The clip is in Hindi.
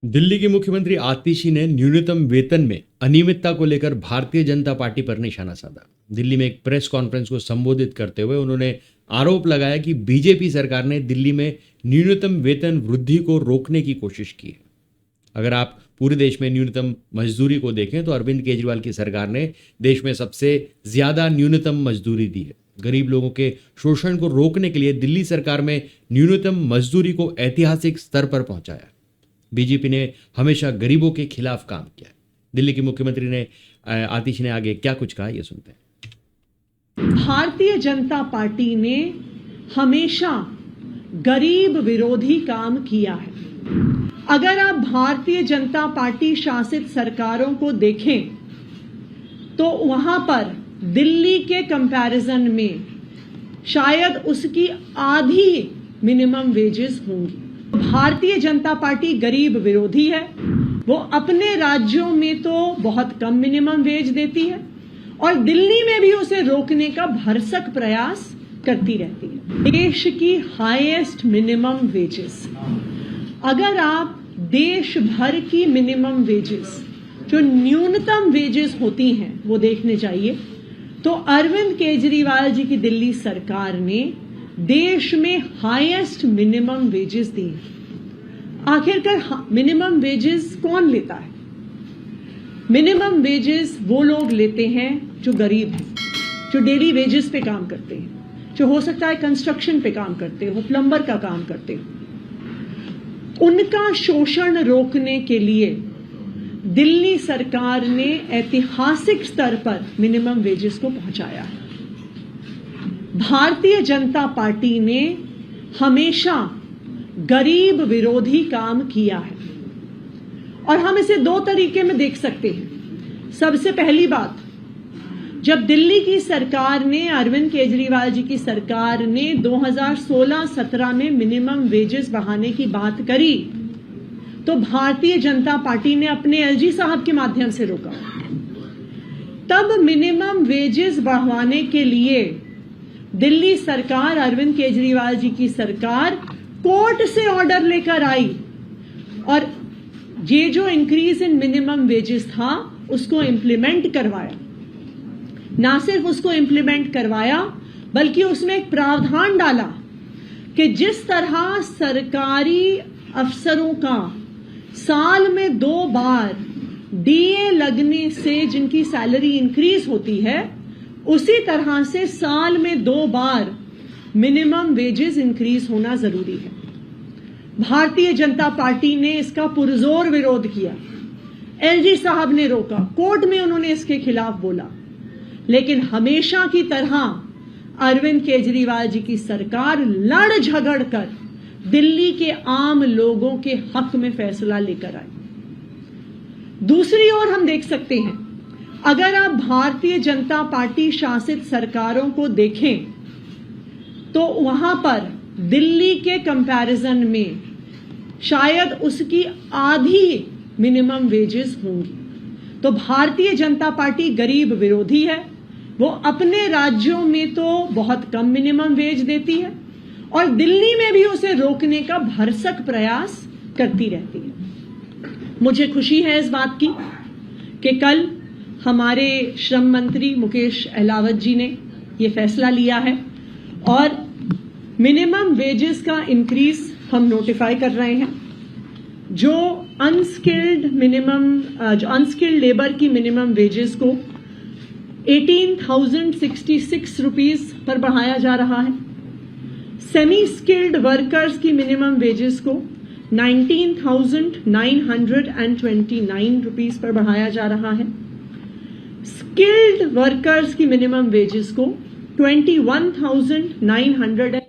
दिल्ली की मुख्यमंत्री आतिशी ने न्यूनतम वेतन में अनियमितता को लेकर भारतीय जनता पार्टी पर निशाना साधा। दिल्ली में एक प्रेस कॉन्फ्रेंस को संबोधित करते हुए उन्होंने आरोप लगाया कि बीजेपी सरकार ने दिल्ली में न्यूनतम वेतन वृद्धि को रोकने की कोशिश की है। अगर आप पूरे देश में न्यूनतम मजदूरी को देखें तो अरविंद केजरीवाल की सरकार ने देश में सबसे ज्यादा न्यूनतम मजदूरी दी है। गरीब लोगों के शोषण को रोकने के लिए दिल्ली सरकार में न्यूनतम मजदूरी को ऐतिहासिक स्तर पर पहुंचाया। बीजेपी ने हमेशा गरीबों के खिलाफ काम किया। दिल्ली की मुख्यमंत्री ने आतिशी ने आगे क्या कुछ कहा, ये सुनते हैं। भारतीय जनता पार्टी ने हमेशा गरीब विरोधी काम किया है। अगर आप भारतीय जनता पार्टी शासित सरकारों को देखें तो वहां पर दिल्ली के कंपैरिजन में शायद उसकी आधी मिनिमम वेजेस होंगी। भारतीय जनता पार्टी गरीब विरोधी है। वो अपने राज्यों में तो बहुत कम मिनिमम वेज देती है और दिल्ली में भी उसे रोकने का भरसक प्रयास करती रहती है। देश की हाईएस्ट मिनिमम वेजेस, अगर आप देश भर की मिनिमम वेजेस जो न्यूनतम वेजेस होती हैं वो देखने चाहिए तो अरविंद केजरीवाल जी की दिल्ली सरकार ने देश में हाईएस्ट मिनिमम वेजेस दी। आखिरकार मिनिमम वेजेस कौन लेता है? मिनिमम वेजेस वो लोग लेते हैं जो गरीब हैं, जो डेली वेजेस पे काम करते हैं, जो हो सकता है कंस्ट्रक्शन पे काम करते हो, प्लम्बर का काम करते हो। उनका शोषण रोकने के लिए दिल्ली सरकार ने ऐतिहासिक स्तर पर मिनिमम वेजेस को पहुंचाया है। भारतीय जनता पार्टी ने हमेशा गरीब विरोधी काम किया है और हम इसे दो तरीके में देख सकते हैं। सबसे पहली बात, जब दिल्ली की सरकार ने, अरविंद केजरीवाल जी की सरकार ने 2016-17 में मिनिमम वेजेस बढ़ाने की बात करी तो भारतीय जनता पार्टी ने अपने एलजी साहब के माध्यम से रोका। तब मिनिमम वेजेस बढ़वाने के लिए दिल्ली सरकार, अरविंद केजरीवाल जी की सरकार कोर्ट से ऑर्डर लेकर आई और ये जो इंक्रीज इन मिनिमम वेजेस था उसको इंप्लीमेंट करवाया। ना सिर्फ उसको इंप्लीमेंट करवाया बल्कि उसमें एक प्रावधान डाला कि जिस तरह सरकारी अफसरों का साल में 2 बार डीए लगने से जिनकी सैलरी इंक्रीज होती है, उसी तरह से साल में 2 बार मिनिमम वेजेस इंक्रीज होना जरूरी है। भारतीय जनता पार्टी ने इसका पुरजोर विरोध किया। एलजी साहब ने रोका, कोर्ट में उन्होंने इसके खिलाफ बोला, लेकिन हमेशा की तरह अरविंद केजरीवाल जी की सरकार लड़ झगड़ कर दिल्ली के आम लोगों के हक में फैसला लेकर आई। दूसरी ओर हम देख सकते हैं, अगर आप भारतीय जनता पार्टी शासित सरकारों को देखें तो वहां पर दिल्ली के कंपैरिजन में शायद उसकी आधी मिनिमम वेजेस होंगी। तो भारतीय जनता पार्टी गरीब विरोधी है। वो अपने राज्यों में तो बहुत कम मिनिमम वेज देती है और दिल्ली में भी उसे रोकने का भरसक प्रयास करती रहती है। मुझे खुशी है इस बात की कि कल हमारे श्रम मंत्री मुकेश अहलावत जी ने ये फैसला लिया है और मिनिमम वेजेस का इंक्रीज हम नोटिफाई कर रहे हैं। जो अनस्किल्ड लेबर की मिनिमम वेजेस को 18,066 रुपीज पर बढ़ाया जा रहा है। सेमी स्किल्ड वर्कर्स की मिनिमम वेजेस को 19,929 रुपीज पर बढ़ाया जा रहा है। स्किल्ड वर्कर्स की मिनिमम वेजेस को 21,900